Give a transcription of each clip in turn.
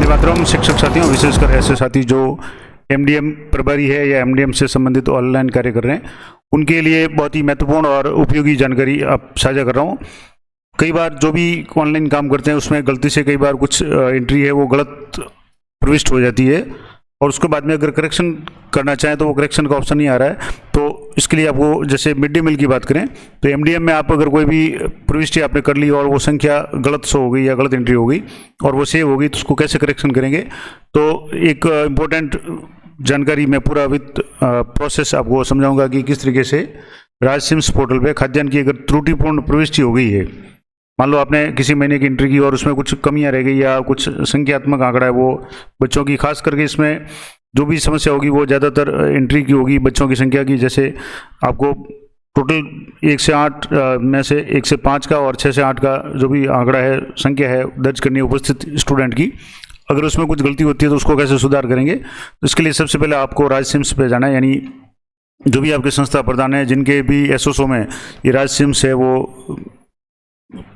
वंदे मातरम। शिक्षक साथियों, विशेषकर ऐसे साथी जो एमडीएम प्रभारी है या एमडीएम से संबंधित ऑनलाइन कार्य कर रहे हैं, उनके लिए बहुत ही महत्वपूर्ण और उपयोगी जानकारी आप साझा कर रहा हूँ। कई बार जो भी ऑनलाइन काम करते हैं उसमें गलती से कई बार कुछ एंट्री है वो गलत प्रविष्ट हो जाती है और उसके बाद में अगर करेक्शन करना चाहें तो वो करेक्शन का ऑप्शन नहीं आ रहा है। तो इसके लिए आपको, जैसे मिड डे मील की बात करें तो एमडीएम में आप अगर कोई भी प्रविष्टि आपने कर ली और वो संख्या गलत शो हो गई या गलत एंट्री हो गई और वो सेव हो गई, तो उसको कैसे करेक्शन करेंगे। तो एक इम्पोर्टेंट जानकारी मैं पूरा विद प्रोसेस आपको समझाऊंगा कि किस तरीके से राजसिम्स पोर्टल पे खाद्यान्न की अगर त्रुटिपूर्ण प्रविष्टि हो गई है, मान लो आपने किसी महीने की एंट्री की और उसमें कुछ कमियां रह गई या कुछ संख्यात्मक आंकड़ा है वो बच्चों की, खास करके इसमें जो भी समस्या होगी वो ज़्यादातर एंट्री की होगी, बच्चों की संख्या की। जैसे आपको टोटल 1 से 8 में से 1 से 5 का और 6 से 8 का जो भी आंकड़ा है, संख्या है दर्ज करनी है उपस्थित स्टूडेंट की। अगर उसमें कुछ गलती होती है तो उसको कैसे सुधार करेंगे, तो इसके लिए सबसे पहले आपको राजसिम्स पे जाना है। यानी जो भी आपके संस्था प्रधान है, जिनके भी एसओसओ में ये राजसिम्स है, वो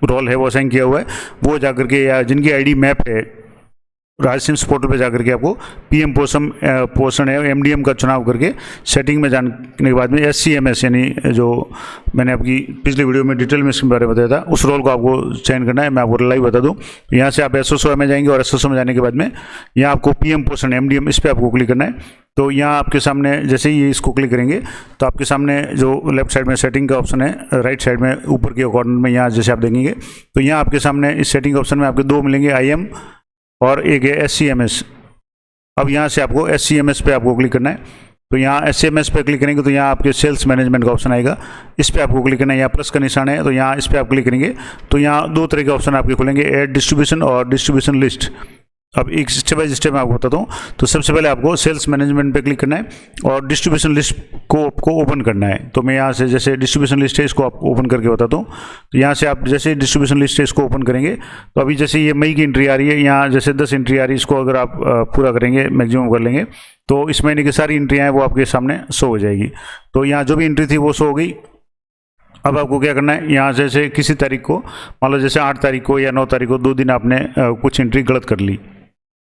रोल है वो असाइन किया हुआ है, वो जाकर के, या जिनकी आईडी मैप है राजसिम्स पोर्टल पे जाकर के आपको पीएम पोषण है एमडीएम का चुनाव करके सेटिंग में जाने के बाद में एससीएमएस, यानी जो मैंने आपकी पिछले वीडियो में डिटेल में इसके बारे में बताया था, उस रोल को आपको चयन करना है। मैं आपको लाइव बता दूं, यहाँ से आप एसओसओ में जाएंगे और एसओसओ में जाने के बाद में यहाँ आपको पीएम पोषण एमडीएम, इस पर आपको क्लिक करना है। तो यहाँ आपके सामने जैसे ही इसको क्लिक करेंगे तो आपके सामने जो लेफ्ट साइड में सेटिंग का ऑप्शन है, राइट साइड में ऊपर के कॉर्नर में यहाँ जैसे आप देखेंगे तो यहाँ आपके सामने इस सेटिंग ऑप्शन में आपके 2 मिलेंगे, IM और एक है SCMS। अब यहाँ से आपको SCMS पे आपको क्लिक करना है। तो यहाँ SCMS पे क्लिक करेंगे तो यहाँ आपके सेल्स मैनेजमेंट का ऑप्शन आएगा, इस पर आपको क्लिक करना है। यहाँ प्लस का निशान है तो यहाँ इस पर आप क्लिक करेंगे तो यहाँ 2 तरह के ऑप्शन आपके खुलेंगे, ऐड डिस्ट्रीब्यूशन और डिस्ट्रीब्यूशन लिस्ट। अब एक स्टेप बाय स्टेप मैं आपको बताता हूँ। तो सबसे पहले आपको सेल्स मैनेजमेंट पे क्लिक करना है और डिस्ट्रीब्यूशन लिस्ट को आपको ओपन करना है। तो मैं यहाँ से जैसे डिस्ट्रीब्यूशन लिस्ट है इसको आपको ओपन करके बताता हूँ। तो यहाँ से आप जैसे डिस्ट्रीब्यूशन लिस्ट है इसको ओपन करेंगे तो अभी जैसे ये मई की एंट्री आ रही है, यहाँ जैसे 10 एंट्री आ रही है, इसको अगर आप पूरा करेंगे, मैक्सिमम कर लेंगे, तो इस महीने की सारी एंट्रियाँ हैं वो आपके सामने शो हो जाएगी। तो यहाँ जो भी एंट्री थी वो शो हो गई। अब आपको क्या करना है, यहाँ जैसे किसी तारीख को, मान लो जैसे 8 तारीख को या 9 तारीख को 2 दिन आपने कुछ एंट्री गलत कर ली,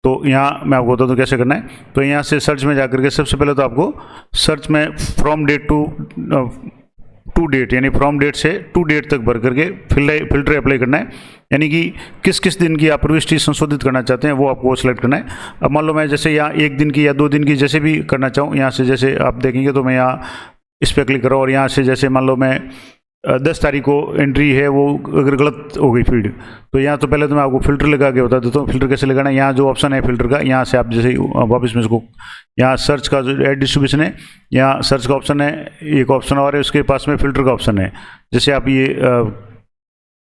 तो यहाँ मैं आपको बता दूँ कैसे करना है। तो यहाँ से सर्च में जाकर के सबसे पहले तो आपको सर्च में फ्रॉम डेट टू डेट, यानी फ्रॉम डेट से टू डेट तक भर करके फिल्टर अप्लाई करना है। यानी कि किस किस दिन की आप प्रविष्टि संशोधित करना चाहते हैं वो आपको सेलेक्ट करना है। अब मान लो मैं जैसे यहाँ 1 दिन की या 2 दिन की जैसे भी करना चाहूँ, यहाँ से जैसे आप देखेंगे तो मैं यहाँ इस पर क्लिक कर रहा हूँ और यहाँ से जैसे मान लो मैं 10 तारीख को एंट्री है वो अगर गलत हो गई फीड, तो यहाँ तो पहले तो मैं आपको फिल्टर लगा के बता देता हूँ। फिल्टर कैसे लगाना है, यहाँ जो ऑप्शन है फिल्टर का, यहाँ से आप जैसे वापस में इसको, यहाँ सर्च का जो ऐड डिस्ट्रीब्यूशन है, यहाँ सर्च का ऑप्शन है, एक ऑप्शन और है उसके पास में फिल्टर का ऑप्शन है। जैसे आप ये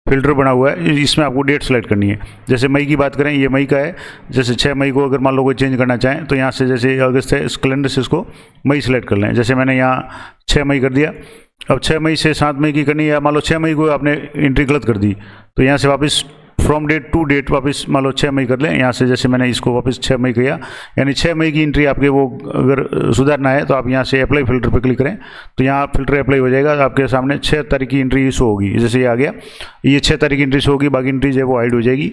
फिल्टर बना हुआ है, इसमें आपको डेट सेलेक्ट करनी है। जैसे मई की बात करें, ये मई का है, जैसे 6 मई को अगर मान लो कोई चेंज करना चाहें तो यहाँ से जैसे अगस्त है, इस कैलेंडर से इसको मई सेलेक्ट कर लें। जैसे मैंने यहाँ 6 मई कर दिया। अब 6 मई से 7 मई की करनी है, मान लो 6 मई को आपने एंट्री गलत कर दी, तो यहाँ से वापस फ्रॉम डेट टू डेट वापस मान लो 6 मई कर लें। यहाँ से जैसे मैंने इसको वापस 6 मई किया, यानी 6 मई की एंट्री आपके वो अगर सुधारना है तो आप यहाँ से अप्लाई फिल्टर पर क्लिक करें तो यहाँ फिल्टर अप्लाई हो जाएगा। आपके सामने 6 तारीख की एंट्री शो होगी, जैसे ये आ गया, ये 6 तारीख की एंट्री शो होगी, बाकी एंट्री जो है वो हाइड हो जाएगी।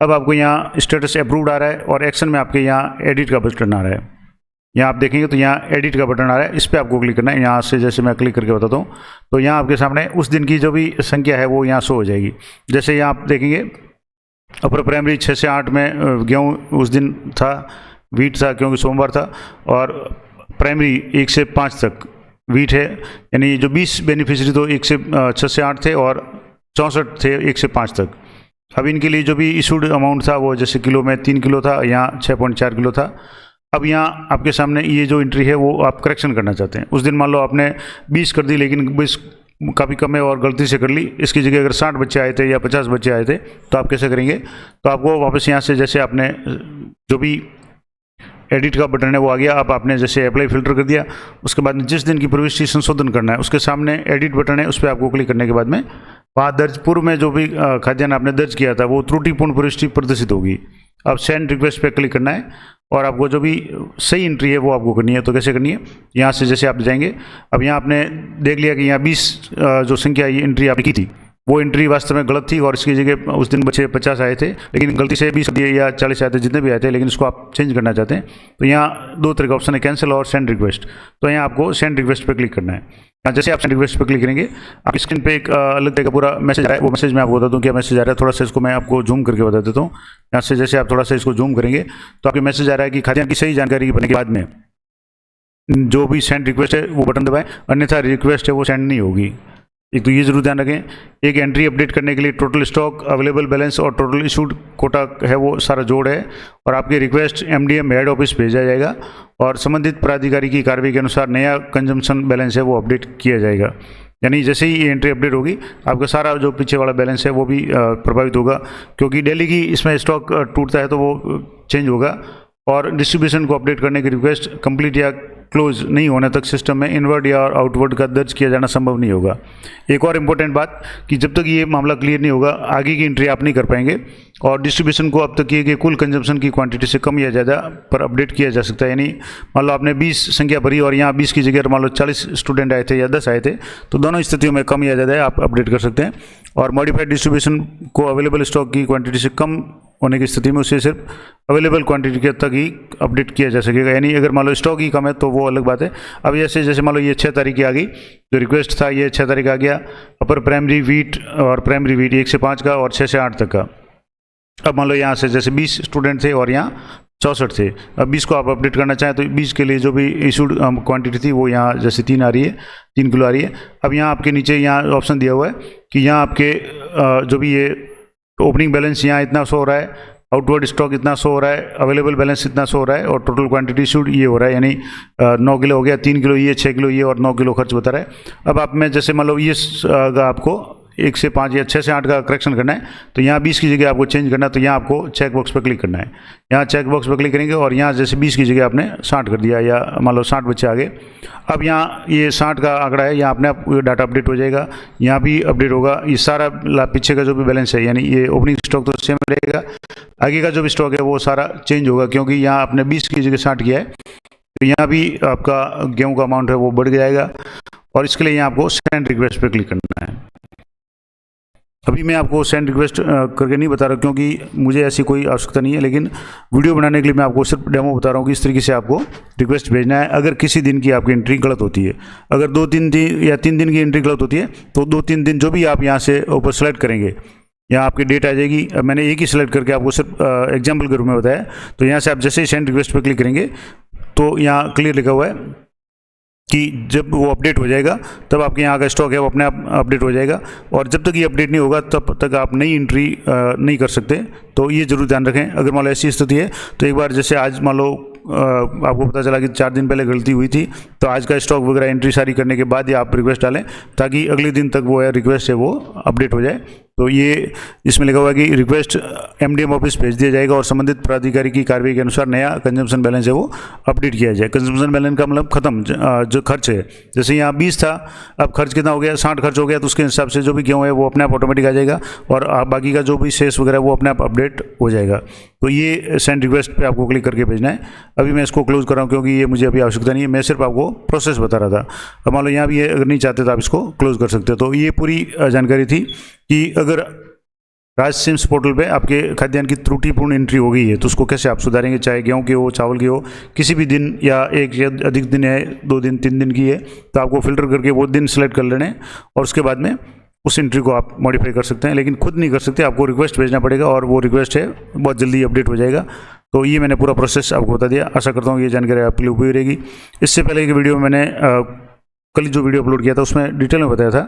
अब आपको यहाँ स्टेटस अप्रूव्ड आ रहा है और एक्शन में आपके यहाँ एडिट का बटन आ रहा है। यहाँ आप देखेंगे तो यहाँ एडिट का बटन आ रहा है, इस पर आपको क्लिक करना है। यहाँ से जैसे मैं क्लिक करके बताता हूँ तो यहाँ आपके सामने उस दिन की जो भी संख्या है वो यहाँ शो हो जाएगी। जैसे यहाँ आप देखेंगे अपर प्राइमरी 6 से 8 में गेहूँ उस दिन था, वीट था क्योंकि सोमवार था, और प्राइमरी 1 से 5 तक वीट है। यानी जो 20 बेनिफिशरी तो 6 से 8 थे और 64 थे 1 से 5 तक। अब इनके लिए जो भी इशूड अमाउंट था वो जैसे किलो में 3 किलो था, यहाँ 6.4 किलो था। अब यहाँ आपके सामने ये जो एंट्री है वो आप करेक्शन करना चाहते हैं। उस दिन मान लो आपने 20 कर दी लेकिन 20 काफ़ी कम है और गलती से कर ली, इसकी जगह अगर 60 बच्चे आए थे या 50 बच्चे आए थे तो आप कैसे करेंगे। तो आपको वापस यहाँ से जैसे आपने जो भी एडिट का बटन है वो आ गया, अब आपने जैसे अप्लाई फिल्टर कर दिया, उसके बाद में जिस दिन की प्रविष्टि संशोधन करना है उसके सामने एडिट बटन है, उस पर आपको क्लिक करने के बाद में वहाँ दर्ज पूर्व में जो भी खाद्यान्न आपने दर्ज किया था वो त्रुटिपूर्ण प्रविष्टि प्रदर्शित होगी। अब सेंड रिक्वेस्ट पे क्लिक करना है और आपको जो भी सही एंट्री है वो आपको करनी है। तो कैसे करनी है, यहाँ से जैसे आप जाएंगे, अब यहाँ आपने देख लिया कि यहाँ 20 जो संख्या ये एंट्री आपने की थी, वो एंट्री वास्तव में गलत थी और इसकी जगह उस दिन बच्चे 50 आए थे, लेकिन गलती से 20 दिए या 40 आए थे, जितने भी आए थे, लेकिन इसको आप चेंज करना चाहते हैं तो यहाँ दो तरह का ऑप्शन है, कैंसिल और सेंड रिक्वेस्ट। तो यहाँ आपको सेंड रिक्वेस्ट पर क्लिक करना है। यहाँ जैसे आप सेंड रिक्वेस्ट पर क्लिक करेंगे आपकी स्क्रीन पे एक अलग तरह का पूरा मैसेज आ रहा है। वो मैसेज मैं आपको बता दूँ क्या मैसेज आ रहा है, थोड़ा सा इसको मैं आपको जूम करके बता देता हूँ। यहाँ से जैसे आप थोड़ा सा इसको जूम करेंगे तो आपके मैसेज आ रहा है कि खाद्यान्न की सही जानकारी बनने के बाद में जो भी सेंड रिक्वेस्ट है वो बटन दबाएं, अन्यथा रिक्वेस्ट है वो सेंड नहीं होगी। एक तो ये जरूर ध्यान रखें, एक एंट्री अपडेट करने के लिए टोटल स्टॉक, अवेलेबल बैलेंस और टोटल इशूड कोटा है वो सारा जोड़ है और आपकी रिक्वेस्ट एमडीएम हेड ऑफिस भेजा जाएगा और संबंधित प्राधिकारी की कार्रवाई के अनुसार नया कंजम्पशन बैलेंस है वो अपडेट किया जाएगा। यानी जैसे ही ये एंट्री अपडेट होगी आपका सारा जो पीछे वाला बैलेंस है वो भी प्रभावित होगा, क्योंकि डेली की इसमें स्टॉक टूटता है तो वो चेंज होगा। और डिस्ट्रीब्यूशन को अपडेट करने की रिक्वेस्ट कंप्लीट या क्लोज नहीं होने तक सिस्टम में इनवर्ड या आउटवर्ड का दर्ज किया जाना संभव नहीं होगा। एक और इम्पोर्टेंट बात कि जब तक ये मामला क्लियर नहीं होगा आगे की एंट्री आप नहीं कर पाएंगे और डिस्ट्रीब्यूशन को अब तक किए गए कुल कंजम्पशन की क्वांटिटी से कम या ज़्यादा पर अपडेट किया जा सकता है। यानी मान लो आपने 20 संख्या भरी और यहाँ 20 की जगह मान लो 40 स्टूडेंट आए थे या 10 आए थे, तो दोनों स्थितियों में कम या ज़्यादा आप अपडेट कर सकते हैं। और मॉडिफाइड डिस्ट्रीब्यूशन को अवेलेबल स्टॉक की क्वांटिटी से कम होने की स्थिति में उसे सिर्फ अवेलेबल क्वांटिटी के तक ही अपडेट किया जा सकेगा। यानी अगर मान लो स्टॉक ही कम है तो वो अलग बात है। अब जैसे मान लो ये 6 तारीख की आ गई, जो रिक्वेस्ट था ये 6 तारीख आ गया, अपर प्राइमरी वीट और प्राइमरी वीट 1 से 5 का और 6 से 8 तक का। अब मान लो यहाँ से जैसे 20 स्टूडेंट थे और यहाँ 64 थे, अब 20 को आप अपडेट करना चाहें तो 20 के लिए जो भी इशूड क्वांटिटी थी वो यहाँ जैसे 3 आ रही है, 3 किलो आ रही है। अब यहाँ आपके नीचे यहाँ ऑप्शन दिया हुआ है कि यहाँ आपके जो भी ये ओपनिंग बैलेंस यहाँ इतना शो हो रहा है, आउटवर्ड स्टॉक इतना शो हो रहा है, अवेलेबल बैलेंस इतना शो हो रहा है और टोटल क्वांटिटी इशूड ये हो रहा है। यानी 9 किलो हो गया, 3 किलो ये, 6 किलो ये और 9 किलो खर्च बता रहा है। अब आप में जैसे मान लो ये आपको 1 से 5 या 6 से 8 का करेक्शन करना है तो यहाँ 20 की जगह आपको चेंज करना है, तो यहाँ आपको चेक बॉक्स पर क्लिक करना है। यहाँ चेक बॉक्स पर क्लिक करेंगे और यहाँ जैसे 20 की जगह आपने 60 कर दिया या मान लो 60 बच्चे आ गए। अब यहाँ ये 60 का आंकड़ा है, यहाँ अपने आप डाटा अपडेट हो जाएगा, यहाँ भी अपडेट होगा। ये सारा पीछे का जो भी बैलेंस है यानी ये ओपनिंग स्टॉक तो सेम रहेगा, आगे का जो भी स्टॉक है वो सारा चेंज होगा, क्योंकि यहाँ आपने 20 की जगह 60 किया है तो यहाँ भी आपका गेहूँ का अमाउंट है वो बढ़ जाएगा। और इसके लिए यहाँ आपको सेंड रिक्वेस्ट पर क्लिक करना है। अभी मैं आपको सेंड रिक्वेस्ट करके नहीं बता रहा क्योंकि मुझे ऐसी कोई आवश्यकता नहीं है, लेकिन वीडियो बनाने के लिए मैं आपको सिर्फ डेमो बता रहा हूँ कि इस तरीके से आपको रिक्वेस्ट भेजना है। अगर किसी दिन की आपकी एंट्री गलत होती है, अगर 2-3 दिन या 3 दिन की एंट्री गलत होती है तो 2-3 दिन जो भी आप यहाँ से ऊपर सेलेक्ट करेंगे यहाँ आपकी डेट आ जाएगी। मैंने एक ही सिलेक्ट करके आपको सिर्फ एग्जाम्पल के रूप में बताया। तो यहाँ से आप जैसे ही सेंड रिक्वेस्ट पर क्लिक करेंगे तो यहाँ क्लियर लिखा हुआ है कि जब वो अपडेट हो जाएगा तब आपके यहाँ का स्टॉक है वो अपने आप अपडेट हो जाएगा और जब तक ये अपडेट नहीं होगा तब तक आप नई एंट्री नहीं कर सकते। तो ये जरूर ध्यान रखें। अगर मान लो ऐसी स्थिति है तो एक बार जैसे आज मान लो आपको पता चला कि 4 दिन पहले गलती हुई थी तो आज का स्टॉक वगैरह एंट्री सारी करने के बाद ही आप रिक्वेस्ट डालें ताकि अगले दिन तक वो है रिक्वेस्ट है वो अपडेट हो जाए। तो ये इसमें लिखा हुआ है कि रिक्वेस्ट एमडीएम ऑफिस भेज दिया जाएगा और संबंधित प्राधिकारी की कार्रवाई के अनुसार नया कंजम्पशन बैलेंस है वो अपडेट किया जाए। कंजम्पशन बैलेंस का मतलब खत्म जो खर्च है, जैसे यहाँ 20 था अब खर्च कितना हो गया, 60 खर्च हो गया, तो उसके हिसाब से जो भी गेहूँ है वो अपने आप ऑटोमेटिक आ जाएगा और बाकी का जो भी शेष वगैरह वो अपने आप अपडेट हो जाएगा। तो ये सेंड रिक्वेस्ट पे आपको क्लिक करके भेजना है। अभी मैं इसको क्लोज कर रहा हूँ क्योंकि ये मुझे अभी आवश्यकता नहीं है, मैं सिर्फ आपको प्रोसेस बता रहा था। अब मान लो यहाँ भी अगर नहीं चाहते तो आप इसको क्लोज कर सकते हो। तो ये पूरी जानकारी थी कि अगर राज सिम्स पोर्टल पे आपके खाद्यान्न की त्रुटिपूर्ण एंट्री हो गई है तो उसको कैसे आप सुधारेंगे, चाहे गेहूँ की हो, चावल की हो, किसी भी दिन या एक या अधिक दिन है, 2 दिन 3 दिन की है, तो आपको फिल्टर करके वो दिन सेलेक्ट कर लेने और उसके बाद में उस एंट्री को आप मॉडिफाई कर सकते हैं, लेकिन खुद नहीं कर सकते, आपको रिक्वेस्ट भेजना पड़ेगा और वो रिक्वेस्ट है बहुत जल्दी अपडेट हो जाएगा। तो ये मैंने पूरा प्रोसेस आपको बता दिया। आशा करता हूँ ये जानकारी आपके लिए उपयोगी रहेगी। इससे पहले की वीडियो में मैंने कल जो वीडियो अपलोड किया था उसमें डिटेल में बताया था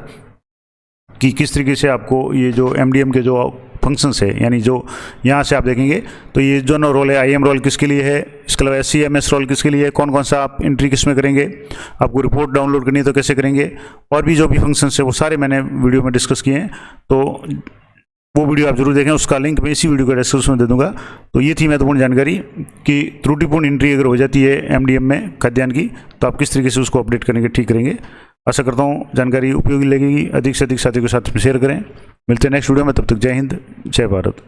कि किस तरीके से आपको ये जो एमडीएम के जो फंक्शंस है, यानी जो यहाँ से आप देखेंगे तो ये जो नो रोल है, आईएम रोल किसके लिए है, इसके अलावा एससीएमएस रोल किसके लिए है, कौन कौन सा आप एंट्री किस में करेंगे, आपको रिपोर्ट डाउनलोड करनी है तो कैसे करेंगे, और भी जो भी फंक्शंस है वो सारे मैंने वीडियो में डिस्कस किए हैं। तो वो वीडियो आप जरूर देखें, उसका लिंक मैं इसी वीडियो के डिस्क्रिप्शन में दे दूंगा। तो ये थी महत्वपूर्ण जानकारी कि त्रुटिपूर्ण एंट्री अगर हो जाती है एमडीएम में खाद्यान्न की तो आप किस तरीके से उसको अपडेट करेंगे, ठीक करेंगे। आशा करता हूँ जानकारी उपयोगी लगेगी। अधिक से अधिक साथियों के साथ शेयर करें। मिलते हैं नेक्स्ट वीडियो में, तब तक जय हिंद, जय भारत।